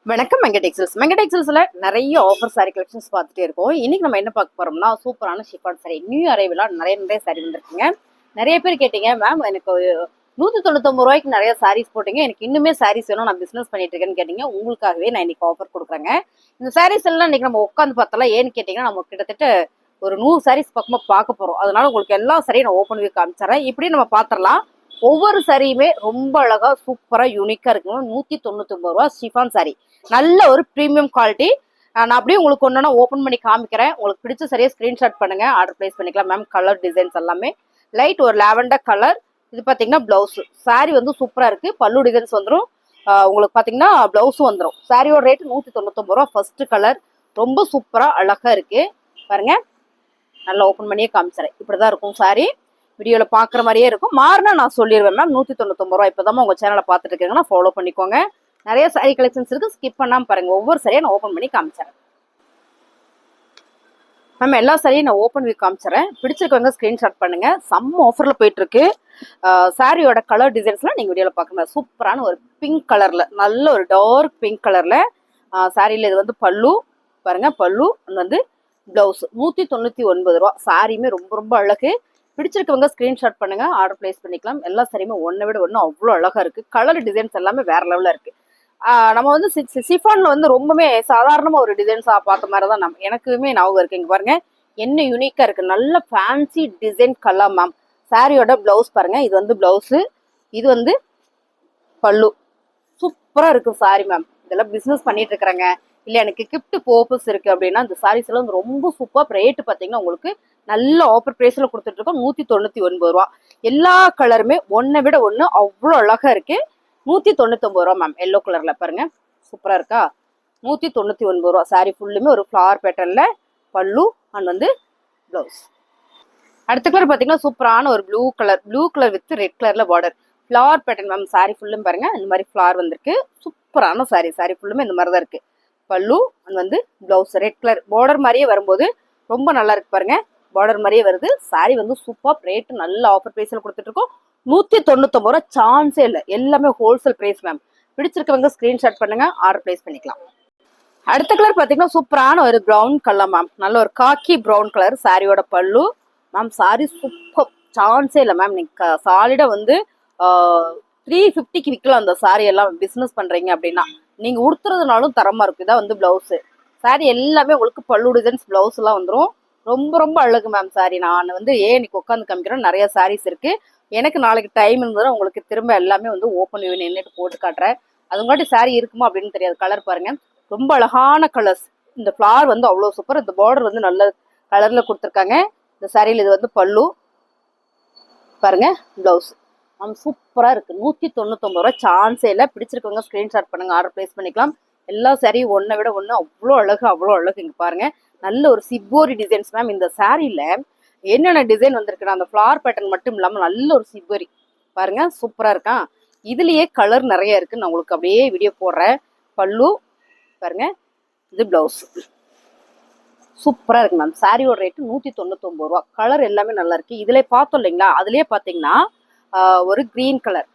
வணக்கம் மெங்கடெக்ஸல்ஸ்ல நிறைய offer sorry collections பார்த்துட்டே இருக்கோம். இன்னைக்கு நம்ம என்ன பார்க்க போறோம்னா சூப்பரான ஷிஃபான் சாரி நியூ அரைவலா நிறைய சாரி வந்திருக்குங்க. நிறைய பேர் கேட்டீங்க மேம் எனக்கு 199 ரூபாய்க்கு நிறைய சாரீஸ் போட்டீங்க, எனக்கு இன்னுமே சாரீஸ் வேணும், நான் பிசினஸ் பண்ணிட்டு இருக்கேன்னு கேட்டீங்க. உங்களுக்காகவே நான் இன்னைக்கு ஆஃபர் கொடுக்குறேங்க. இந்த சாரீஸ் எல்லாம் இன்னைக்கு நம்ம உட்காந்து பார்த்தலாம். ஏன்னு கேட்டீங்கன்னா நம்ம கிட்டத்தட்ட ஒரு 100 சாரீஸ் பக்கமா பார்க்க போறோம். அதனால உங்களுக்கு எல்லா சாரியும் நான் ஓப்பன் வியூ காமிச்சிடறேன். இப்படி நம்ம பார்த்துடலாம். ஒவ்வொரு சாரியுமே ரொம்ப அழகா சூப்பரா யூனிக்கா இருக்கும். 199 ரூபா ஷிஃபான் சாரி, நல்ல ஒரு ப்ரீமியம் குவாலிட்டி. நான் அப்படியே உங்களுக்கு ஒன்னொன்னா ஓப்பன் பண்ணி காமிக்கிறேன். உங்களுக்கு பிடிச்ச சரியா ஸ்கிரீன்ஷாட் பண்ணுங்க, ஆர்டர் பிளேஸ் பண்ணிக்கலாம். மேம் கலர் டிசைன்ஸ் எல்லாமே லைட் ஒரு லாவெண்டர் கலர். இது பாத்தீங்கன்னா பிளவுஸ். சாரி வந்து சூப்பரா இருக்கு. பல்லு டிசைன்ஸ் வந்துடும். உங்களுக்கு பாத்தீங்கன்னா பிளவுஸும் வந்துடும். சாரியோட ரேட் 199 ரூபா. ஃபர்ஸ்ட் கலர் ரொம்ப சூப்பரா அழகா இருக்கு பாருங்க. நல்லா ஓப்பன் பண்ணியே காமிச்சிடறேன். இப்படிதான் இருக்கும் சாரி. வீடியோவில் பார்க்குற மாதிரியே இருக்கும். மாறினா நான் சொல்லிடுவேன் மேம். 199 ரூபா. இப்போதான் உங்கள் சேனலை பார்த்துட்டு இருக்கீங்கன்னா ஃபாலோ பண்ணிக்கோங்க. நிறைய சாரி கலெக்ஷன்ஸ் இருக்கு, ஸ்கிப் பண்ணாமல் பாருங்க. ஒவ்வொரு சாரியை நான் ஓப்பன் பண்ணி காமிச்சிடறேன் மேம். எல்லா சாரியும் நான் ஓப்பன் பண்ணி காமிச்சிடறேன். பிடிச்சிருக்கவங்க ஸ்க்ரீன்ஷாட் பண்ணுங்க. செம்ம ஆஃபரில் போயிட்டு இருக்கு. சாரியோட கலர் டிசைன்ஸ்லாம் நீங்கள் வீடியோவில் பார்க்கணும். சூப்பரான ஒரு பிங்க் கலரில், நல்ல ஒரு டார்க் பிங்க் கலரில் சாரியில். இது வந்து பல்லு பாருங்க. பல்லு வந்து பிளவுஸ் 199 ரூபா. சாரியுமே ரொம்ப ரொம்ப அழகு. பிடிச்சிருக்கவங்க ஸ்கிரீன்ஷாட் பண்ணுங்க, ஆர்டர் பிளேஸ் பண்ணிக்கலாம். எல்லா சாரியுமே ஒன்றை விட ஒன்று அவ்வளோ அழகா இருக்கு. கலர் டிசைன்ஸ் எல்லாமே வேற லெவலில் இருக்கு. நம்ம வந்து சிஃபான்ல வந்து ரொம்பவே சாதாரணமா ஒரு டிசைன்ஸா பார்த்த மாதிரி தான் எனக்குமே ஞாபகம் இருக்கு. இங்க பாருங்க என்ன யூனிக்கா இருக்கு. நல்ல ஃபேன்சி டிசைன் கலர் மேம். சாரியோட பிளவுஸ் பாருங்க. இது வந்து பிளவுஸ், இது வந்து பல்லு. சூப்பரா இருக்கு சாரி மேம். இதெல்லாம் பிசினஸ் பண்ணிட்டு இருக்கிறாங்க, இல்ல எனக்கு கிஃப்ட் பர்பஸ் இருக்கு அப்படின்னா இந்த சாரீஸ் எல்லாம் வந்து ரொம்ப சூப்பர். ரேட்டு பாத்தீங்கன்னா உங்களுக்கு நல்ல ஆஃபர் பிரைஸ்ல கொடுத்துட்டு இருக்கோம். 199 ரூபா. எல்லா கலருமே ஒன்னை விட ஒன்று அவ்வளோ அழகா இருக்கு. 199 ரூபா மேம். எல்லோ கலர்ல பாருங்க, சூப்பரா இருக்கா. 199 ரூபா. சாரி ஃபுல்லுமே ஒரு ஃபிளவர் பேட்டர்ன்ல பல்லு அண்ட் வந்து பிளவுஸ். அடுத்த கலர் பாத்தீங்கன்னா சூப்பரான ஒரு ப்ளூ கலர் வித் ரெட் கலர்ல border flower pattern ma'am. Sorry ஃபுல்லும் பாருங்க இந்த மாதிரி ஃபிளவர் வந்திருக்கு. சூப்பரான சாரி. சாரி ஃபுல்லுமே இந்த மாதிரி தான் இருக்கு. பல்லு அண்ட் வந்து பிளவுஸ் ரெட் கலர் பார்டர் மாதிரியே வரும்போது ரொம்ப நல்லா இருக்கு பாருங்க. பார்டர் மாதிரியே வருது. சாரி வந்து சூப்பர். ரேட் நல்ல ஆஃபர் பிரைஸ்ல கொடுத்துட்டு இருக்கோம். 199 ரூபா. சான்ஸே இல்லை. எல்லாமே ஹோல்சேல் பிரைஸ் மேம். பிடிச்சிருக்கவங்க ஸ்கிரீன்ஷாட் பண்ணுங்க, ஆர்டர் பிளேஸ் பண்ணிக்கலாம். அடுத்த கலர் பாத்தீங்கன்னா சூப்பரான ஒரு ப்ரௌன் கலர் மேம். நல்ல ஒரு காக்கி ப்ரௌன் கலர். சாரியோட பல்லு மேம். Sorry super. சான்ஸே இல்லை மேம். நீங்க சாலிடா வந்து 350க்கு விற்கலாம் அந்த சாரி எல்லாம். பிசினஸ் பண்றீங்க அப்படின்னா நீங்க உடுத்துறதுனாலும் தரமா இருக்கு. இதான் வந்து பிளவுஸ். சாரி எல்லாமே உங்களுக்கு பல்லு டிசைன்ஸ் பிளவுஸ் எல்லாம் வந்துடும். ரொம்ப ரொம்ப அழகு மேம் சாரி. நான் வந்து இன்னைக்கு உட்காந்து காமிக்கிறேன். நிறைய சாரீஸ் இருக்கு. எனக்கு நாளைக்கு டைம் இருந்ததுன்னா உங்களுக்கு திரும்ப எல்லாமே வந்து ஓப்பன் நின்றுட்டு போட்டு காட்டுறேன். அதுங்காட்டி சாரி இருக்குமா அப்படின்னு தெரியாது. கலர் பாருங்க, ரொம்ப அழகான கலர்ஸ். இந்த ஃபிளவர் வந்து அவ்வளோ சூப்பர். இந்த பார்டர் வந்து நல்ல கலர்ல கொடுத்துருக்காங்க. இந்த சாரியில் இது வந்து பல்லு பாருங்க, பிளவுஸ் மேம் சூப்பரா இருக்கு. 199 ரூபா. சான்ஸே இல்லை. பிடிச்சிருக்கவங்க ஸ்கிரீன்ஷாட் பண்ணுங்க, ஆர்டர் பிளேஸ் பண்ணிக்கலாம். எல்லா சாரியும் ஒன்றை விட ஒன்று அவ்வளோ அழகு, அவ்வளோ அழகு. இங்க பாருங்க நல்ல ஒரு சிப்போரி டிசைன்ஸ் மேம். இந்த சாரியில என்னென்ன டிசைன் வந்திருக்குன்னா அந்த ஃபிளவர் பேட்டர்ன் மட்டும் இல்லாமல் நல்ல ஒரு சிப்போரி பாருங்க. சூப்பரா இருக்கா. இதுலயே கலர் நிறைய இருக்கு. நான் உங்களுக்கு அப்படியே வீடியோ போடுறேன். பல்லு பாருங்க, இது பிளவுஸ். சூப்பரா இருக்கு மேம். சாரியோட ரேட்டு 199 ரூபா. கலர் எல்லாமே நல்லா இருக்கு. இதுல பார்த்தோம் இல்லைங்களா, அதுலயே பாத்தீங்கன்னா ஒரு கிரீன் கலர்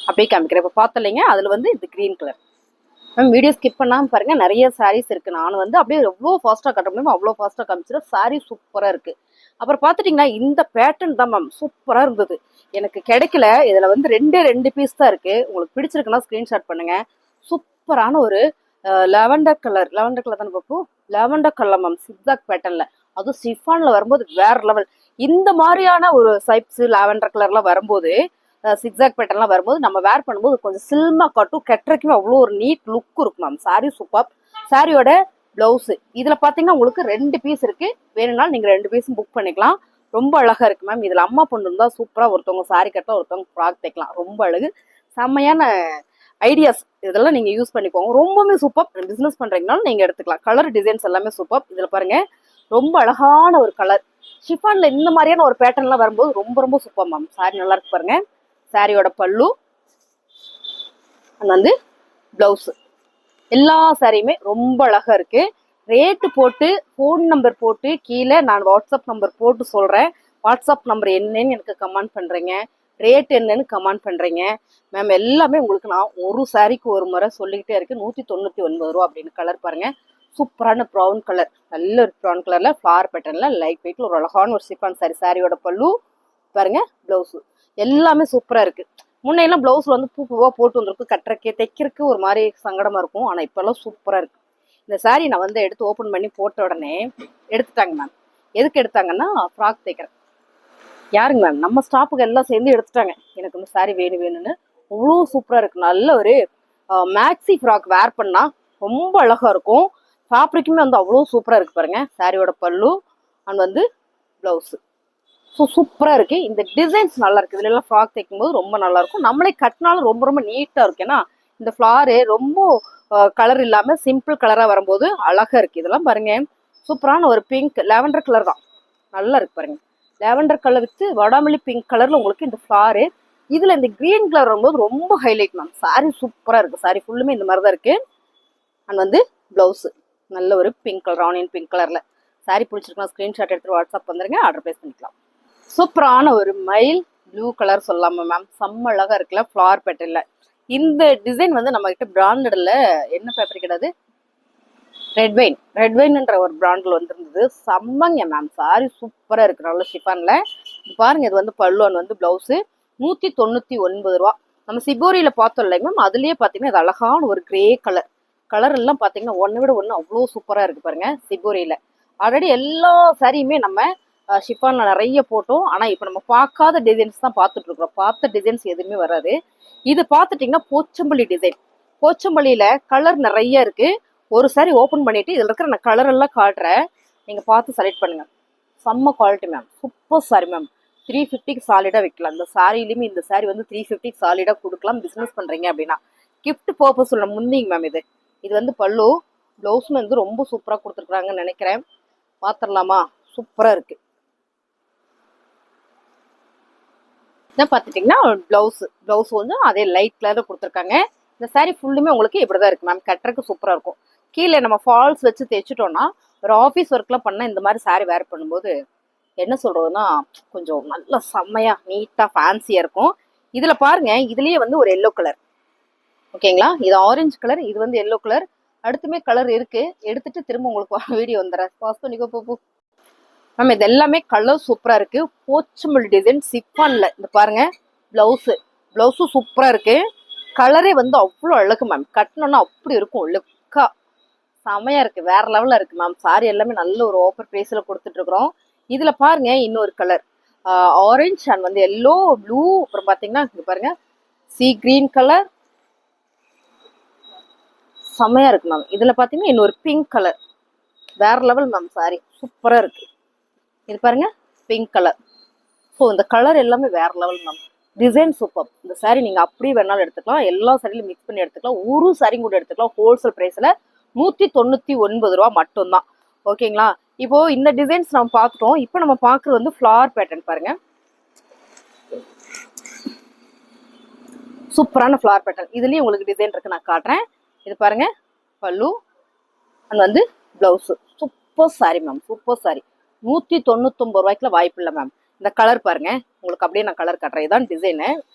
அப்படியே காமிக்கிறேன். இப்போ பார்த்தோம் இல்லைங்க, அதுல வந்து இது green colour ma'am. Video skip பண்ணாமல் பாருங்க. நிறைய சாரீஸ் இருக்கு. நான் வந்து அப்படியே எவ்வளோ ஃபாஸ்ட்டாக கட்ட முடியுமோ அவ்வளோ ஃபாஸ்ட்டாக காமிச்சிடும். சாரீ சூப்பராக இருக்கு. அப்புறம் பார்த்துட்டிங்கன்னா இந்த பேட்டர்ன் தான் மேம் சூப்பராக இருந்தது. எனக்கு கிடைக்கல. இதில் வந்து ரெண்டு பீஸ் தான் இருக்கு. உங்களுக்கு பிடிச்சிருக்குன்னா ஸ்க்ரீன்ஷாட் பண்ணுங்க. சூப்பரான ஒரு லெவண்டர் கலர் தானே பார்ப்போம். Lavender colour ma'am. சிக்ஸாக் பேட்டர்ன்ல, அதுவும் சிஃபான்ல வரும்போது வேற லெவல். இந்த மாதிரியான ஒரு சைப்ஸ் லாவெண்டர் கலர்லாம் வரும்போது, சிக்ஸாக் பேட்டர்லாம் வரும்போது நம்ம வேர் பண்ணும்போது கொஞ்சம் சில்மா காட்டும். கெட்டுறக்குமே அவ்வளோ ஒரு நீட் லுக் இருக்கும் மேம். Sorry super. சாரியோட பிளவுஸ் இதுல பாத்தீங்கன்னா உங்களுக்கு 2 பீஸ் இருக்கு. வேணும்னாலும் நீங்க 2 பீஸும் புக் பண்ணிக்கலாம். ரொம்ப அழகா இருக்கு மேம். இதுல அம்மா பொண்ணு இருந்தா சூப்பரா ஒருத்தவங்க சாரி கட்டலாம், ஒருத்தவங்க ஃப்ராக் தைக்கலாம். ரொம்ப அழகு. செம்மையான ஐடியாஸ் இதெல்லாம் நீங்க யூஸ் பண்ணிக்கோங்க. ரொம்பவே சூப்பர். பிசினஸ் பண்றீங்கனாலும் நீங்க எடுத்துக்கலாம். கலர் டிசைன்ஸ் எல்லாமே சூப்பர். இதுல பாருங்க ரொம்ப அழகான ஒரு கலர். ஷிஃபான்ல இந்த மாதிரியான ஒரு பேட்டர்ன்லாம் வரும்போது ரொம்ப ரொம்ப சூப்பர் மேம். சாரி நல்லா இருக்கு பாருங்க. சாரியோட பல்லு வந்து பிளவுஸ். எல்லா சாரியுமே ரொம்ப அழகா இருக்கு. ரேட்டு போட்டு ஃபோன் நம்பர் போட்டு கீழே நான் வாட்ஸ்அப் நம்பர் போட்டு சொல்றேன். வாட்ஸ்அப் நம்பர் என்னன்னு எனக்கு கமெண்ட் பண்றீங்க. ரேட் என்னன்னு கமெண்ட் பண்றீங்க மேம். எல்லாமே உங்களுக்கு நான் ஒரு சாரிக்கு ஒரு முறை சொல்லிக்கிட்டே இருக்கு. 199 ரூபா அப்படின்னு. கலர் பாருங்க, சூப்பரான ப்ரௌன் கலர், நல்ல ஒரு ப்ரௌன் கலர்ல ஃபிளவர் பேட்டர்ன்ல லைட் வெயிட்ல ஒரு அழகான ஒரு சிஃபான் சாரி. சாரியோட பல்லு பாருங்க, பிளவுஸ் எல்லாமே சூப்பரா இருக்கு. முன்னையெல்லாம் பிளவுஸ்ல வந்து பூ பூவா போட்டு வந்திருக்கு, கட்டுறக்கே தைக்கிறதுக்கு ஒரு மாதிரி சங்கடமா இருக்கும். ஆனா இப்பெல்லாம் சூப்பரா இருக்கு. இந்த சாரி நான் வந்து எடுத்து ஓப்பன் பண்ணி போட்ட உடனே எடுத்துட்டாங்க மேம். எதுக்கு எடுத்தாங்கன்னா, ஃப்ராக் தைக்கிறேன். யாருங்க மேம்? நம்ம ஸ்டாஃபுக்கு எல்லாம் சேர்ந்து எடுத்துட்டாங்க. எனக்கு இந்த சாரி வேணும்னு. அவ்வளோ சூப்பரா இருக்கு. நல்ல ஒரு மேக்ஸி ஃப்ராக் வேர் பண்ணா ரொம்ப அழகா இருக்கும். ஃபேப்ரிக்குமே வந்து அவ்வளோ சூப்பரா இருக்கு பாருங்க. சாரியோட பல்லு அண்ட் வந்து பிளவுஸ் சூப்பரா இருக்கு. இந்த டிசைன்ஸ் நல்லா இருக்கு. இதுல எல்லாம் ஃப்ராக் தைக்கும் போது ரொம்ப நல்லா இருக்கும். நம்மளே கட்டினாலும் ரொம்ப ரொம்ப நீட்டா இருக்கு. ஏன்னா இந்த ஃபிளாரு ரொம்ப கலர் இல்லாம சிம்பிள் கலரா வரும்போது அழகா இருக்கு. இதெல்லாம் பாருங்க, சூப்பரான ஒரு பிங்க் லாவெண்டர் கலர் தான், நல்லா இருக்கு பாருங்க. லாவெண்டர் கலர் வித்து வடாமல்லி பிங்க் கலர்ல உங்களுக்கு இந்த ஃபிளாரு. இதுல இந்த கிரீன் கலர் வரும்போது ரொம்ப ஹைலைட் மேம். சாரி சூப்பரா இருக்கு. சாரி ஃபுல்லுமே இந்த மாதிரி தான் இருக்கு. அண்ட் வந்து பிளவுஸ் நல்ல ஒரு பிங்க் கலர், ஆனியன் பிங்க் கலர்ல. சாரி பிடிச்சிருக்கலாம், ஸ்கிரீன்ஷாட் எடுத்து வாட்ஸ்அப் வந்துருங்க, ஆர்டர் பிளேஸ் பண்ணிக்கலாம். சூப்பரான ஒரு மைல் ப்ளூ கலர் சொல்லாம மேம், செம்ம அழகா இருக்குல்ல ஃபிளவர் பேட்டர்ன்ல. இந்த டிசைன் வந்து நம்ம கிட்ட பிராண்டட்ல என்ன ஃபேப்ரிக் கிடையாது, ரெட் வைன்ன்ற ஒரு பிராண்ட்ல வந்திருந்தது. செம்மங்க மேம். சாரி சூப்பரா இருக்கு, நல்ல ஷிஃபான்ல. பாருங்க, இது வந்து பல்லுவன் வந்து பிளவுஸ் 199 ரூபா. நம்ம சிபோரியில பார்த்தோம் இல்லைங்க மேம், அதுலயே பாத்தீங்கன்னா இது அழகான ஒரு கிரே கலர். கலர் எல்லாம் பாத்தீங்கன்னா ஒன்னு விட ஒண்ணு அவ்வளோ சூப்பரா இருக்கு பாருங்க. சிபோரியில ஆல்ரெடி எல்லா சாரியுமே நம்ம ஷிஃபான்ல நிறைய போட்டோம். ஆனா இப்ப நம்ம பார்க்காத டிசைன்ஸ் தான் பார்த்துட்டு இருக்கிறோம். பார்த்த டிசைன்ஸ் எதுவுமே வராது. இது பார்த்துட்டீங்கன்னா போச்சம்பள்ளி டிசைன். போச்சம்பள்ளியில கலர் நிறைய இருக்கு. ஒரு சாரி ஓபன் பண்ணிட்டு இதுல இருக்கிற நான் கலர் எல்லாம் காட்டுறேன், நீங்க பார்த்து செலக்ட் பண்ணுங்க. செம்ம quality ma'am, super sari ma'am. 350க்கு சாலிடா வைக்கலாம். இந்த சாரிலுமே இந்த சாரி வந்து 350க்கு சாலிடா கொடுக்கலாம். பிசினஸ் பண்றீங்க அப்படின்னா கிஃப்ட் பர்பஸ் உள்ள முந்திங்க மேம். இது வந்து பல்லு, பிளவுஸ்மே வந்து ரொம்ப சூப்பரா கொடுத்துருக்காங்கன்னு நினைக்கிறேன். பாத்திரலாமா? சூப்பரா இருக்கு. இதான் பார்த்துட்டிங்கன்னா பிளவுஸ் வந்து அதே லைட் கலர்ல கொடுத்துருக்காங்க. இந்த சாரி ஃபுல்லுமே உங்களுக்கு இப்படிதான் இருக்கு மேம். கட்டுறதுக்கு சூப்பரா இருக்கும். கீழே நம்ம ஃபால்ஸ் வச்சு தைச்சிட்டோம்னா ஒரு ஆஃபீஸ் ஒர்க்லாம் பண்ண இந்த மாதிரி சாரி வேர் பண்ணும்போது என்ன சொல்றதுன்னா கொஞ்சம் நல்ல செம்மையா நீட்டா ஃபேன்சியா இருக்கும். இதுல பாருங்க, இதுலயே வந்து ஒரு எல்லோ கலர், ஓகேங்களா? இது ஆரஞ்சு கலர், இது வந்து எல்லோ கலர். அடுத்துமே கலர் இருக்கு, எடுத்துட்டு திரும்ப உங்களுக்கு வீடியோ வந்துடுறேன். பாஸ் பண்ணிக்கோ போ. மேம் இது எல்லாமே கலர் சூப்பரா இருக்கு. போச்சம்பள்ளி டிசைன் சிஃபான்ல. இந்த பாருங்க, பிளவுஸும் சூப்பரா இருக்கு. கலரே வந்து அவ்வளோ அழகு மேம். கட்டணும்னா அப்படி இருக்கும், லுக்கா செமையா இருக்கு, வேற லெவல்ல இருக்கு மேம். சாரி எல்லாமே நல்ல ஒரு ஆஃபர் பிரைஸ்ல கொடுத்துட்டு இருக்கிறோம். இதுல பாருங்க இன்னொரு கலர், ஆரஞ்சு அண்ட் வந்து எல்லோ, ப்ளூ, அப்புறம் பாத்தீங்கன்னா இங்க பாருங்க சி கிரீன் கலர், செமையா இருக்கு மேம். இதுல பாத்தீங்கன்னா இன்னொரு பிங்க் கலர், வேற லெவல் மேம். சாரி சூப்பரா இருக்கு. இது பாருங்க பிங்க் கலர். ஸோ இந்த கலர் எல்லாமே வேற லெவல் மேம். Design super. இந்த சாரி நீங்க அப்படியே வேணாலும் எடுத்துக்கலாம், எல்லா சாரியிலும் மிக்ஸ் பண்ணி எடுத்துக்கலாம், ஒரு சாரி கூட எடுத்துக்கலாம். ஹோல்சேல் பிரைஸ்ல 199 ரூபா மட்டும்தான். ஓகேங்களா? இப்போ இந்த டிசைன்ஸ் நம்ம பார்த்துட்டோம். இப்போ நம்ம பார்க்குறது வந்து ஃபிளவர் பேட்டர்ன் பாருங்க, சூப்பரான ஃபிளவர் பேட்டர்ன். இதுலயும் உங்களுக்கு டிசைன் இருக்கு, நான் காட்டுறேன். இது பாருங்க பல்லு அண்ட் வந்து blouse. Super sari ma'am, super sorry. 199 ரூபாய்க்குல வாய்ப்பு இல்லை மேம். இந்த கலர் பாருங்க, உங்களுக்கு அப்படியே நான் கலர் காட்டுறேன். இதான் டிசைனு.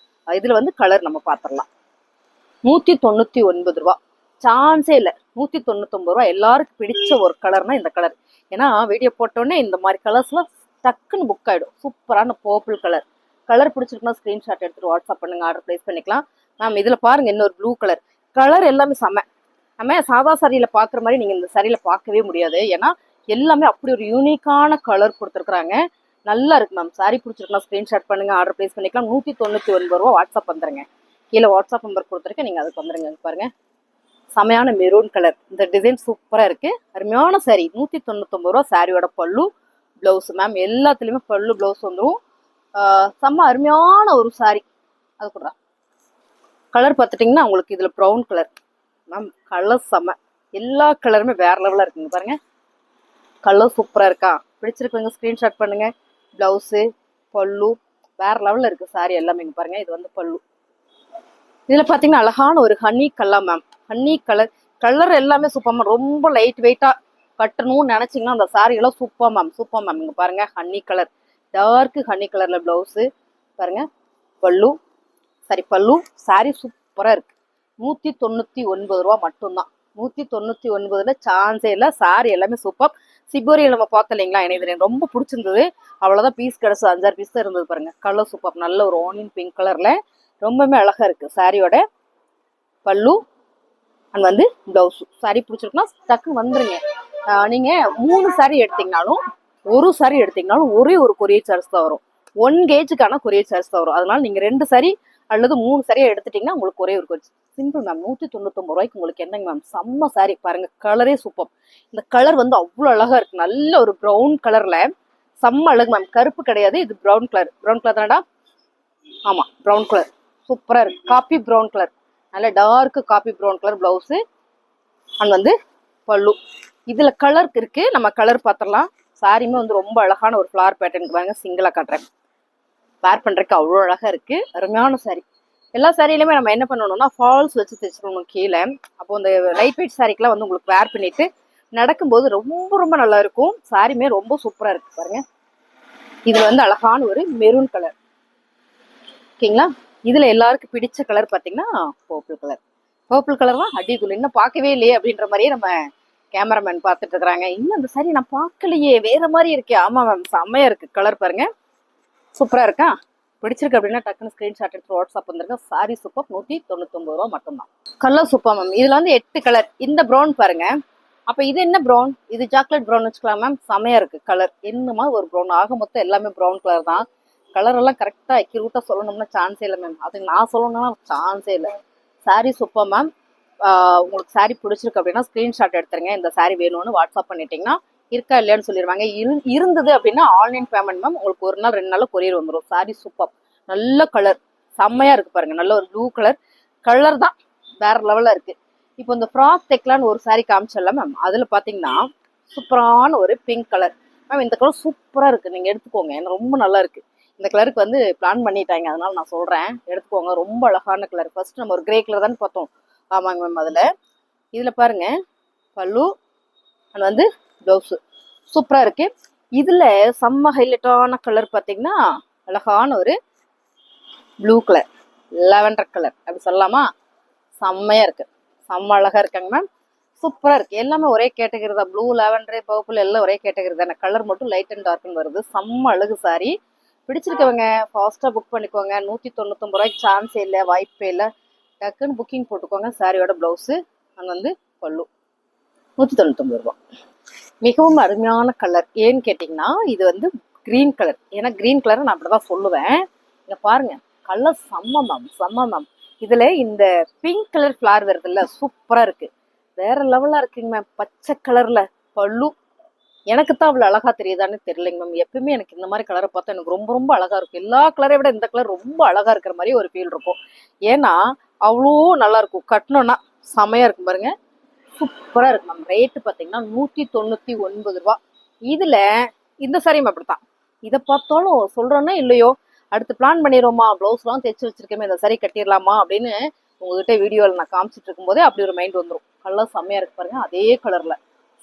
இதுல வந்து கலர் நம்ம பார்த்துடலாம். 199 ரூபா, சான்ஸே இல்லை. 199 ரூபா. எல்லாருக்கும் பிடிச்ச ஒரு கலர்னா இந்த கலர். ஏன்னா வீடியோ போட்டோடனே இந்த மாதிரி கலர்ஸ்லாம் டக்குன்னு புக் ஆயிடும். சூப்பரான பர்பிள் கலர். கலர் பிடிச்சிருக்குன்னா ஸ்கிரீன்ஷாட் எடுத்துட்டு வாட்ஸ்அப் பண்ணுங்க, ஆர்டர் பிளேஸ் பண்ணிக்கலாம் மேம். இதுல பாருங்க இன்னொரு ப்ளூ கலர். கலர் எல்லாமே செம. நம்ம சாதா சாரியில பாக்குற மாதிரி நீங்க இந்த சாரியில பார்க்கவே முடியாது. ஏன்னா எல்லாமே அப்படி ஒரு யூனிக்கான கலர் கொடுத்துருக்காங்க. நல்லா இருக்கு மேம். சாரி பிடிச்சிருக்கலாம், ஸ்கிரீன்ஷாட் பண்ணுங்க, ஆர்டர் பிளேஸ் பண்ணிக்கலாம். 199 ரூபா. வாட்ஸ்அப் வந்துருங்க, கீழே வாட்ஸ்அப் நம்பர் கொடுத்துருக்கேன், நீங்க அதுக்கு வந்துருங்க. பாருங்க செமையான மெரூன் கலர். இந்த டிசைன் சூப்பரா இருக்கு, அருமையான சாரி. 199 ரூபா. சாரியோட பல்லு பிளவுஸ் மேம், எல்லாத்துலயுமே பல்லு பிளவுஸ் வந்துடும். செம்ம அருமையான ஒரு சாரி. அது கூட கலர் பார்த்துட்டிங்கன்னா உங்களுக்கு இதுல ப்ரௌன் கலர் மேம். கலர் செம்ம, எல்லா கலருமே வேற லெவலா இருக்குங்க. பாருங்க கலர் சூப்பரா இருக்கா? பிடிச்சிருக்கவங்க ஸ்கிரீன்ஷாட் பண்ணுங்க. பிளவுஸு பல்லு வேற லெவல்ல இருக்கு சாரி எல்லாமே. இங்க பாருங்க, இது வந்து பல்லு. இதுல பாத்தீங்கன்னா அழகான ஒரு honey colour ma'am. Honey colour. Colour எல்லாமே சூப்பர் மேம். ரொம்ப லைட் வெயிட்டா கட்டணும்னு நினைச்சீங்கன்னா அந்த சாரி எல்லாம் சூப்பர் மேம், சூப்பர் மேம். இங்க பாருங்க ஹனி கலர், டார்க் ஹனி கலர்ல பிளவுஸ் பாருங்க. பல்லு பல்லு. சாரி சூப்பரா இருக்கு. 199 ரூபா மட்டும்தான். 199ல சான்ஸே இல்லை. சாரி எல்லாமே சூப்பர். சிபோரியில் நம்ம பார்த்தோம் இல்லைங்களா, எனக்கு இது ரொம்ப பிடிச்சிருந்தது. அவ்வளோதான் பீஸ் கிடச்சது, 5-6 பீஸ் தான் இருந்தது பாருங்க. கலர் சூப்பர், நல்ல ஒரு ஆனியன் பிங்க் கலர்ல ரொம்பவுமே அழகா இருக்கு. சாரியோட பல்லு அண்ட் வந்து பிளவுஸ். சாரி பிடிச்சிருக்குன்னா டக்குன்னு வந்துருங்க. நீங்க 3 சாரி எடுத்தீங்கனாலும், ஒரு சாரி எடுத்தீங்கனாலும் ஒரே ஒரு கொரியர் சார்ஜ் தான் வரும். 1 கேஜுக்கான கொரியர் சார்ஜ் தான் வரும். அதனால நீங்க 2 சாரி அல்லது 3 சாரியா எடுத்துட்டீங்கன்னா உங்களுக்கு ஒரே ஒரு கொரியர். Simple ma'am. 199 ரூபாய்க்கு உங்களுக்கு என்னங்க மேம், செம்ம சாரி பாருங்க. கலரே சூப்பர். இந்த கலர் வந்து அவ்வளோ அழகா இருக்கு. நல்ல ஒரு ப்ரௌன் கலர்ல செம்ம அழகு மேம். கருப்பு கிடையாது, இது ப்ரௌன் கலர். ப்ரௌன் கலர் தானடா? ஆமா, ப்ரௌன் கலர் சூப்பரா இருக்கு. காபி ப்ரௌன் கலர், நல்ல dark coffee brown colour blouse and வந்து பல்லு. இதுல கலர் இருக்கு, நம்ம கலர் பார்த்துடலாம். சாரியுமே வந்து ரொம்ப அழகான ஒரு ஃபிளார் பேட்டர்னுக்கு வாங்க. சிங்கிளா காட்டுறேன். வேர் பண்றதுக்கு அவ்வளோ அழகா இருக்கு. அருமையான சாரி. எல்லா சாரியிலுமே நம்ம என்ன பண்ணணும்னா ஃபால்ஸ் வச்சு தைச்சிடணும் கீழே. அப்போ இந்த லைட் வெயிட் சாரிக்கெல்லாம் வந்து உங்களுக்கு வேர் பண்ணிட்டு நடக்கும்போது ரொம்ப ரொம்ப நல்லா இருக்கும். சாரியுமே ரொம்ப சூப்பரா இருக்கு பாருங்க. இதுல வந்து அழகான ஒரு மெரூன் கலர். ஓகேங்களா? இதுல எல்லாருக்கும் பிடிச்ச கலர் பாத்தீங்கன்னா பர்பிள் கலர். பர்பிள் கலர் தான் அடிக்குள்ள. இன்னும் பார்க்கவே இல்லையே அப்படின்ற மாதிரியே நம்ம கேமராமேன் பார்த்துட்டு இருக்கிறாங்க. இன்னும் அந்த சாரி நான் பார்க்கலையே, வேற மாதிரி இருக்கே. ஆமா மேம், செம்மையா இருக்கு. கலர் பாருங்க, சூப்பரா இருக்கா? பிடிச்சிருக்கு அப்படின்னா டக்குன்னு ஸ்கிரீன்ஷாட் எடுத்து வாட்ஸ்அப் வந்துருங்க. Sorry super. 199 ரூபா மட்டும்தான். Colour super ma'am. இதுல வந்து 8 கலர். இந்த ப்ரௌன் பாருங்க. அப்ப இது என்ன ப்ரௌன்? இது சாக்லேட் ப்ரௌன் வச்சுக்கலாம் மேம். செமையா இருக்கு கலர். என்னமா ஒரு ப்ரௌன். ஆக மொத்தம் எல்லாமே ப்ரௌன் கலர் தான். கலர் எல்லாம் கரெக்டா அக்யூரேட்டா சொல்லணும்னா சான்ஸே இல்லை மேம். அதுக்கு நான் சொல்லணும்னா சான்ஸே இல்லை. Sorry super ma'am. உங்களுக்கு சாரி பிடிச்சிருக்கு அப்படின்னா ஸ்கிரீன்ஷாட் எடுத்துருங்க. இந்த சாரி வேணும்னு வாட்ஸ்அப் பண்ணிட்டீங்கன்னா இருக்கா இல்லையான்னு சொல்லிடுவாங்க. இருந்தது அப்படின்னா ஆன்லைன் பேமெண்ட் மேம். உங்களுக்கு 1 நாள் 2 நாள் கொரியர் வந்துடும். Sorry super. நல்ல கலர், செம்மையா இருக்கு பாருங்க. நல்ல ஒரு ப்ளூ கலர். கலர் தான் வேற லெவல்ல இருக்கு. இப்போ இந்த ஃப்ராக் தைக்கலான்னு ஒரு சாரி காமிச்சல மேம், அதுல பாத்தீங்கன்னா சூப்பரான ஒரு பிங்க் கலர் மேம். இந்த கலர் சூப்பரா இருக்கு, நீங்க எடுத்துக்கோங்க. எனக்கு ரொம்ப நல்லா இருக்கு. இந்த கலருக்கு வந்து பிளான் பண்ணிட்டாங்க, அதனால நான் சொல்றேன் எடுத்துக்கோங்க. ரொம்ப அழகான கலர். ஃபர்ஸ்ட் நம்ம ஒரு கிரே கலர் தான் பார்த்தோம். ஆமாங்க மேம். இதுல பாருங்க பல்லு அண்ட் வந்து பிளவுஸ் சூப்பரா இருக்கு. இதுல செம்ம ஹைலைட்டான கலர் பாத்தீங்கன்னா அழகான ஒரு ப்ளூ கலர், லெவண்டர் கலர் அப்படி சொல்லலாமா? செம்மையா இருக்கு. செம்ம அழகா இருக்காங்க மேம். சூப்பரா இருக்கு. எல்லாமே ஒரே கேட்டகரி தான். ப்ளூ, லாவெண்டர், பர்பிள் எல்லாம் ஒரே கேட்டகரி தானே. கலர் மட்டும் லைட் அண்ட் டார்க்னு வருது. செம்ம அழகு சாரி. பிடிச்சிருக்கவங்க ஃபாஸ்டா புக் பண்ணிக்கோங்க. 199 ரூபாய்க்கு சான்ஸே இல்லை, வாய்ப்பே இல்லை. டக்குன்னு புக்கிங் போட்டுக்கோங்க. சாரியோட பிளவுஸ் அங்க வந்து பல்லு. 199 ரூபாய். மிகவும் அருமையான கலர். ஏன்னு கேட்டீங்கன்னா இது வந்து கிரீன் கலர். ஏன்னா கிரீன் கலர் நான் அப்படிதான் சொல்லுவேன். இங்க பாருங்க, கலர் செம்ம மேம், செம்ம மேம். இதுல இந்த பிங்க் கலர் ஃபிளார் வருது இல்ல, சூப்பரா இருக்கு. வேற லெவலா இருக்குங்க மேம். பச்சை கலர்ல பல்லு. எனக்கு தான் அவ்வளவு அழகா தெரியுதான்னு தெரியலைங்க மேம். எப்பயுமே எனக்கு இந்த மாதிரி கலரை பார்த்தா எனக்கு ரொம்ப ரொம்ப அழகா இருக்கும். எல்லா கலரை விட இந்த கலர் ரொம்ப அழகா இருக்கிற மாதிரி ஒரு ஃபீல் இருக்கும். ஏன்னா அவ்வளோ நல்லா இருக்கும். கட்டணும்னா செமையா இருக்கும் பாருங்க. சூப்பரா இருக்கு மேம். ரேட்டு பாத்தீங்கன்னா 199 ரூபாய். இதுல இந்த சாரியும் அப்படித்தான். இதை பார்த்தாலும் சொல்றோன்னா இல்லையோ, அடுத்து பிளான் பண்ணிடுவோமா, பிளவுஸ் எல்லாம் தைச்சு வச்சிருக்கேன், இந்த சாரி கட்டிடலாமா அப்படின்னு உங்ககிட்ட வீடியோவில் நான் காமிச்சிட்டு இருக்கும் போதே அப்படி ஒரு மைண்ட் வந்துடும். கலர் செம்மையா இருக்கு பாருங்க. அதே கலர்ல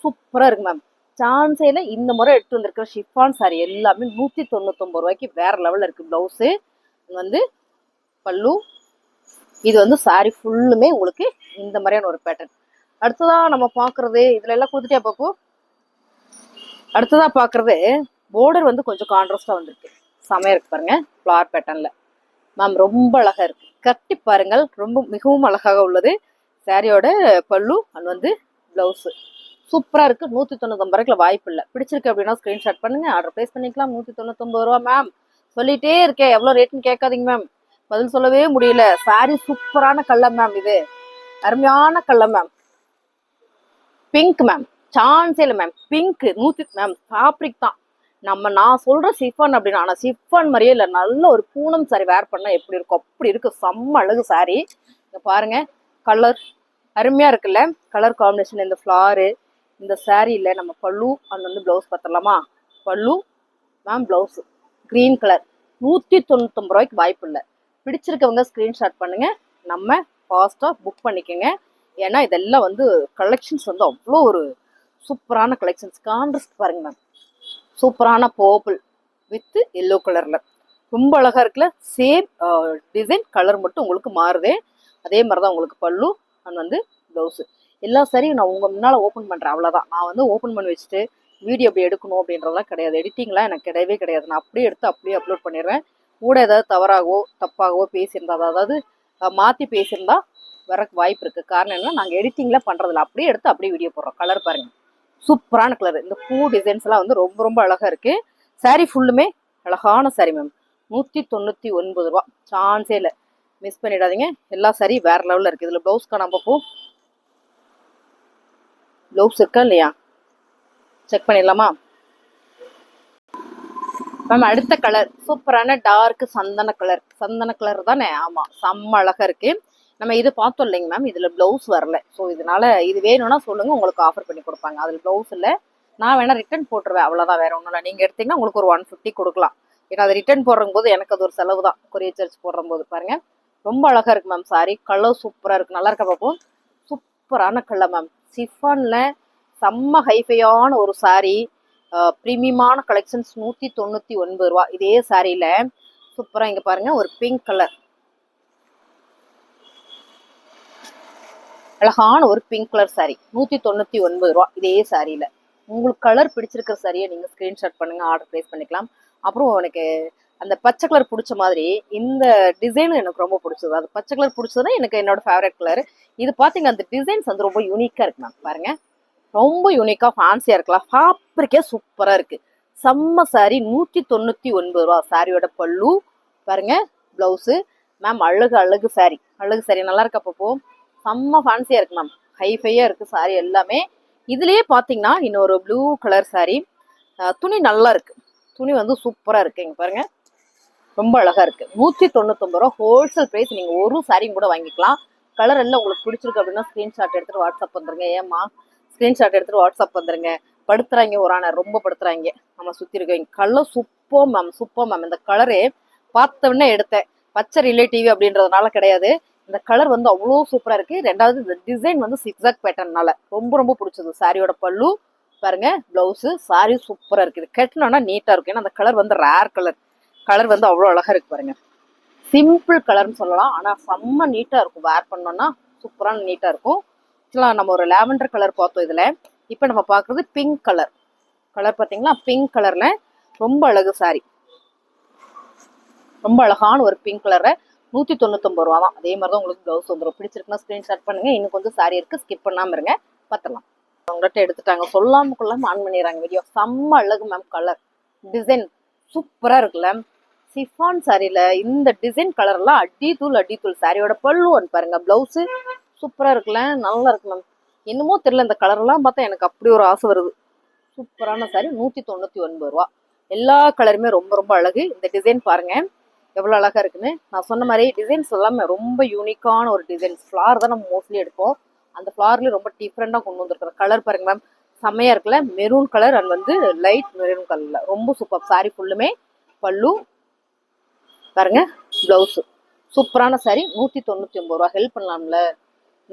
சூப்பரா இருக்கு மேம். சான்ஸேல இந்த முறை எடுத்து வந்திருக்கிற ஷிஃபான் சாரி எல்லாமே 199 ரூபாய்க்கு வேற லெவல்ல இருக்கு. பிளவுஸ் வந்து பல்லு. இது வந்து சாரி ஃபுல்லுமே உங்களுக்கு இந்த மாதிரியான ஒரு பேட்டர்ன். அடுத்ததா நம்ம பாக்குறது இதுல எல்லாம் கொடுத்துட்டே பாப்போம். அடுத்ததா பாக்குறது பார்டர் வந்து கொஞ்சம் கான்ட்ராஸ்டா வந்திருக்கு. செமையா இருக்கு பாருங்க. ஃபிளார் பேட்டர்ன்ல மேம் ரொம்ப அழகா இருக்கு. கட்டி பாருங்கள், ரொம்ப மிகவும் அழகாக உள்ளது. சாரியோட பல்லு அண்ட் வந்து பிளவுஸ் சூப்பரா இருக்கு. 199 ரூபாய்க்குல வாய்ப்பு இல்லை. பிடிச்சிருக்கு அப்படின்னா ஸ்கிரீன்ஷாட் பண்ணுங்க, ஆர்டர் பிளேஸ் பண்ணிக்கலாம். 199 ரூபா மேம். சொல்லிட்டே இருக்கேன், எவ்வளவு ரேட்னு கேட்காதீங்க மேம். பதில் சொல்லவே முடியல. சாரி சூப்பரான கலர் மேம். இது அருமையான கலர் மேம். Pink ma'am. சான்ஸே இல்லை மேம். Pink 100 ma'am. ஃபேப்ரிக் தான் நான் சொல்ற சிஃபான் அப்படின்னா, ஆனா சிஃபான் மாதிரியே இல்லை. நல்ல ஒரு பூனம் சாரி வேர் பண்ணா எப்படி இருக்கும் அப்படி இருக்கு. செம்ம அழகு சாரி. இங்க பாருங்க, கலர் அருமையா இருக்குல்ல. கலர் காம்பினேஷன், இந்த ஃபிளாரு, இந்த சாரியில நம்ம பல்லு அந்த வந்து பிளவுஸ் பார்த்துடலாமா? பல்லு மேம், பிளவுஸ் கிரீன் கலர். 199 ரூபாய்க்கு வாய்ப்பு இல்லை. பிடிச்சிருக்கவங்க ஸ்கிரீன்ஷாட் பண்ணுங்க, நம்ம ஃபாஸ்டா புக் பண்ணிக்கோங்க. ஏன்னா இதெல்லாம் வந்து கலெக்ஷன்ஸ் வந்து அவ்வளோ ஒரு சூப்பரான கலெக்ஷன்ஸ். கான்ட்ராஸ்ட் பாருங்க மேம். சூப்பரான பர்பிள் வித் எல்லோ கலர்ல ரொம்ப அழகா இருக்குல்ல. சேம் டிசைன், கலர் மட்டும் உங்களுக்கு மாறுதே. அதே மாதிரி தான் உங்களுக்கு பல்லு அண்ட் வந்து ப்ளவுஸு. எல்லா சாரியும் நான் உங்கள் முன்னால் ஓப்பன் பண்ணுறேன், அவ்வளோதான். நான் வந்து ஓப்பன் பண்ணி வச்சுட்டு வீடியோ அப்படி எடுக்கணும் அப்படின்றதெல்லாம் கிடையாது. எடிட்டிங்லாம் எனக்கு கிடையவே கிடையாது. நான் அப்படியே எடுத்து அப்படியே அப்லோட் பண்ணிடுறேன். கூட ஏதாவது தவறாகவோ தப்பாகவோ பேசியிருந்தா, அதாவது மாற்றி பேசியிருந்தா வரக்கு வாய்ப்பு இருக்குது. காரணம் என்ன, நாங்கள் எடிட்டிங்லாம் பண்ணுறதில்ல, அப்படியே எடுத்து அப்படியே வீடியோ போடுறோம். கலர் பாருங்கள், சூப்பரான கலர். இந்த பூ டிசைன்ஸ்லாம் வந்து ரொம்ப ரொம்ப அழகாக இருக்குது. சாரீ ஃபுல்லுமே அழகான சாரீ மேம். 199 ரூபா, சான்ஸே இல்லை, மிஸ் பண்ணிடாதீங்க. எல்லா சாரி வேற லெவலில் இருக்குது. இதில் ப்ளவுஸ் காணாம போ, ப்ளவுஸ் இருக்கா இல்லையா செக் பண்ணிடலாமா மேம்? அடுத்த கலர் சூப்பரான டார்க் சந்தன கலர். சந்தன கலர் தானே? ஆமாம், செம்ம அழகாக இருக்குது. நம்ம இது பார்த்தோம் இல்லைங்க மேம், இதில் ப்ளவுஸ் வரல. ஸோ இதனால இது வேணும்னா சொல்லுங்கள், உங்களுக்கு ஆஃபர் பண்ணி கொடுப்பாங்க. அதில் ப்ளவுஸ் இல்லை, நான் வேணால் ரிட்டன் போட்டுருவேன், அவ்வளோதான், வேற ஒன்றும் இல்லை. நீங்கள் எடுத்தீங்கன்னா உங்களுக்கு ஒரு 150 கொடுக்கலாம். ஏன்னா அது ரிட்டன் போடுற போது எனக்கு அது ஒரு செலவு தான், கொரியர் சார்ஜ் போடுற போது. பாருங்க, ரொம்ப அழகாக இருக்குது மேம் சாரி. கலர் சூப்பராக இருக்குது, நல்லா இருக்கா பார்ப்போம். சூப்பரான கலர் மேம். சிஃபானில் செம்ம ஹைஃபையான ஒரு சாரி, ப்ரீமியமான கலெக்ஷன்ஸ். 199 ரூபா. இதே சாரியில் சூப்பராக இங்கே பாருங்கள், ஒரு பிங்க் கலர், அழகான ஒரு பிங்க் கலர் சாரி. 199 ரூபா இதே சாரியில். உங்களுக்கு கலர் பிடிச்சிருக்கிற சாரியை நீங்கள் ஸ்க்ரீன்ஷாட் பண்ணுங்கள், ஆர்டர் ப்ளேஸ் பண்ணிக்கலாம். அப்புறம் எனக்கு அந்த பச்சை கலர் பிடிச்ச மாதிரி இந்த டிசைன் எனக்கு ரொம்ப பிடிச்சது. அது பச்சை கலர் பிடிச்சதுன்னா எனக்கு என்னோட ஃபேவரட் கலர். இது பார்த்தீங்க, அந்த டிசைன்ஸ் வந்து ரொம்ப யூனிக்காக இருக்கு மேம். பாருங்கள், ரொம்ப யூனிக்காக ஃபேன்சியாக இருக்கலாம். ஃபேப்ரிக்கே சூப்பராக இருக்குது. செம்ம சாரி. 199 ரூபா. சாரியோட பல்லு பாருங்க, ப்ளவுஸு மேம். அழகு அழகு சாரி, அழகு சாரி. நல்லா இருக்கா அப்போ? செம்ம ஃபேன்சியாக இருக்கு மேம், ஹைஃபையாக இருக்குது சாரி எல்லாமே. இதுலேயே பார்த்தீங்கன்னா இன்னொரு ப்ளூ கலர் சாரி. துணி நல்லா இருக்குது, துணி வந்து சூப்பராக இருக்குது. இங்கே பாருங்கள், ரொம்ப அழகாக இருக்குது. 199 ரூபா ஹோல்சேல் ப்ரைஸ். நீங்கள் ஒரு சாரியும் கூட வாங்கிக்கலாம். கலர் எல்லாம் உங்களுக்கு பிடிச்சிருக்கு அப்படின்னா ஸ்க்ரீன்ஷாட் எடுத்துகிட்டு வாட்ஸ்அப் வந்துருங்க. ஏம்மா, ஸ்க்ரீன்ஷாட் எடுத்துகிட்டு வாட்ஸ்அப் வந்துருங்க. படுத்துறாங்க ஒரு ஆனை, ரொம்ப படுத்துறாங்க. நம்ம சுற்றி இருக்கோம். Colour super ma'am, super ma'am. இந்த கலரே பார்த்தவொடனே எடுத்தேன். பச்சை ரிலேட்டிவ் அப்படின்றதுனால கிடையாது, இந்த கலர் வந்து அவ்வளோ சூப்பராக இருக்குது. ரெண்டாவது இந்த டிசைன் வந்து சிக்ஸாக் பேட்டர்னால ரொம்ப ரொம்ப பிடிச்சது. சாரியோட பல்லு பாருங்க, ப்ளவுஸு, சாரி சூப்பராக இருக்குது. கட்டினோன்னா நீட்டாக இருக்கும். ஏன்னா அந்த கலர் வந்து ரேர் கலர். கலர் வந்து அவ்வளோ அழகாக இருக்குது பாருங்க. சிம்பிள் கலர்னு சொல்லலாம், ஆனால் செம்ம நீட்டாக இருக்கும். வேர் பண்ணோன்னா சூப்பரான நீட்டாக இருக்கும். ஆக்சுவலாக நம்ம ஒரு லாவெண்டர் கலர் பார்த்தோம் இதில். இப்போ நம்ம பார்க்குறது பிங்க் கலர். கலர் பார்த்தீங்களா, பிங்க் கலரில் ரொம்ப அழகு சாரி. ரொம்ப அழகான ஒரு பிங்க் கலரை 199 ரூபா தான். அதே மாதிரி தான் உங்களுக்கு ப்ளவுஸ் வந்துடும். பிடிச்சிருக்குன்னா ஸ்க்ரீன்ஷாட் பண்ணுங்கள். இன்னும் கொஞ்சம் சாரி இருக்குது, ஸ்கிப் பண்ணாமல் இருங்க, பார்த்துலாம். அவங்கள்ட்ட எடுத்துட்டாங்க, சொல்லாமல் கொள்ளாமல் ஆன் பண்ணிடுறாங்க வீடியோ. செம்ம அழகு மேம். கலர் டிசைன் சூப்பராக இருக்குல்ல. சிஃபான் சாரியில் இந்த டிசைன் கலர்லாம் அடி தூள் அடி தூள். சாரியோட பல்லு ஒன்று பாருங்க, ப்ளவுஸு சூப்பராக இருக்குல்ல, நல்லா இருக்கு மேம். என்னமோ தெரியல, இந்த கலர்லாம் பார்த்தா எனக்கு அப்படி ஒரு ஆசை வருது. சூப்பரான சாரி. 199 ரூபா. எல்லா கலருமே ரொம்ப ரொம்ப அழகு. இந்த டிசைன் பாருங்க எவ்வளோ அழகாக இருக்குன்னு. நான் சொன்ன மாதிரி டிசைன்ஸ் எல்லாமே ரொம்ப யூனிக்கான ஒரு டிசைன்ஸ். ஃப்ளார் தான் நம்ம மோஸ்ட்லி எடுப்போம். அந்த ஃப்ளார்லேயும் ரொம்ப டிஃப்ரெண்டாக கொண்டு வந்துருக்குற கலர் பாருங்க மேம், செம்மையாக இருக்குல்ல. மெரூன் கலர் அண்ட் வந்து லைட் மெரூன் கலரில் ரொம்ப சூப்பர். சாரி ஃபுல்லுமே பல்லு பாருங்க, ப்ளவுஸு சூப்பரான சாரி. 199 ரூபா. ஹெல்ப் பண்ணலாம்ல,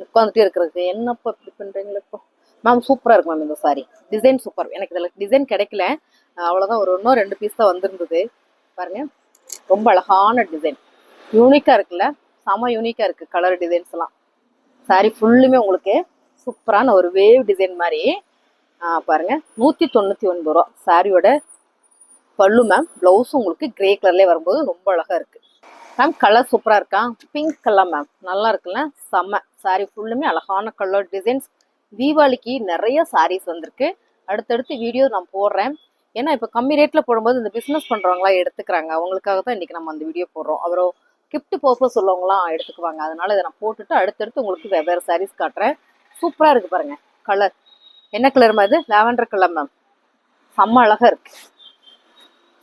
உட்காந்துட்டே இருக்கிறதுக்கு. என்னப்போ இப்படி பண்ணுறீங்களா இப்போ மேம்? சூப்பராக இருக்கு மேம் இந்த சாரி. Design super. எனக்கு இதில் டிசைன் கிடைக்கல, அவ்வளோதான். ஒரு இன்னும் 2 பீஸ் தான் வந்திருந்தது பாருங்க. ரொம்ப அழகான டிசைன், யூனிக்காக இருக்குல்ல, செம யூனிக்காக இருக்குது கலர் டிசைன்ஸ் எல்லாம். சாரி ஃபுல்லுமே உங்களுக்கு சூப்பரான ஒரு வேவ் டிசைன் மாதிரி பாருங்க. 199 ரூபா. சாரியோட பல்லு மேம். ப்ளவுஸும் உங்களுக்கு கிரே கலர்லேயே வரும்போது ரொம்ப அழகாக இருக்குது மேம். கலர் சூப்பராக இருக்கா? பிங்க் கலர் மேம், நல்லா இருக்குல்ல, செம்ம. சாரி ஃபுல்லுமே அழகான கலர் டிசைன்ஸ். தீபாவளிக்கு நிறைய சாரீஸ் வந்திருக்கு. அடுத்தடுத்து வீடியோ நான் போடுறேன். ஏன்னா இப்போ கம்மி ரேட்டில் போடும்போது இந்த பிஸ்னஸ் பண்ணுறவங்களா எடுத்துக்கிறாங்க. அவங்களுக்காக தான் இன்றைக்கி நம்ம அந்த வீடியோ போடுறோம். அப்புறம் கிஃப்ட் பர்பஸ் உள்ளவங்களாம் எடுத்துக்குவாங்க. அதனால் இதை நான் போட்டுட்டு அடுத்தடுத்து உங்களுக்கு வெவ்வேறு சாரீஸ் காட்டுறேன். சூப்பராக இருக்குது பாருங்கள். கலர் என்ன கலர் மாதிரி? லாவெண்டர் கலர் மேம், செம்ம அழகாக இருக்குது,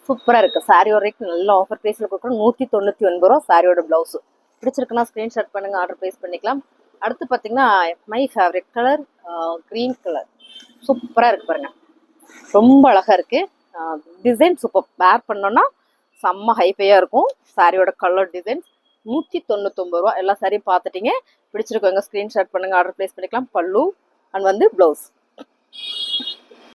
சூப்பராக இருக்குது. சாரியோட ரேட் நல்ல ஆஃபர் ப்ரைஸில் கொடுக்குறோம். 199 ரூபா. சாரியோட ப்ளவுஸு பிடிச்சிருக்குன்னா ஸ்க்ரீன்ஷாட் பண்ணுங்கள், ஆர்டர் ப்ளேஸ் பண்ணிக்கலாம். அடுத்து பார்த்தீங்கன்னா my favourite colour green colour. சூப்பராக இருக்குது பாருங்கள், ரொம்ப அழகாக இருக்குது. Design super. வேர் பண்ணோன்னா செம்ம ஹைஃபையாக இருக்கும். சாரியோட கலர் டிசைன் 199 ரூபா. எல்லா சாரியும் பார்த்துட்டீங்க. பிடிச்சிருக்கவங்க ஸ்க்ரீன்ஷாட் பண்ணுங்கள், ஆர்டர் ப்ளேஸ் பண்ணிக்கலாம். பல்லு அண்ட் வந்து ப்ளவுஸ்.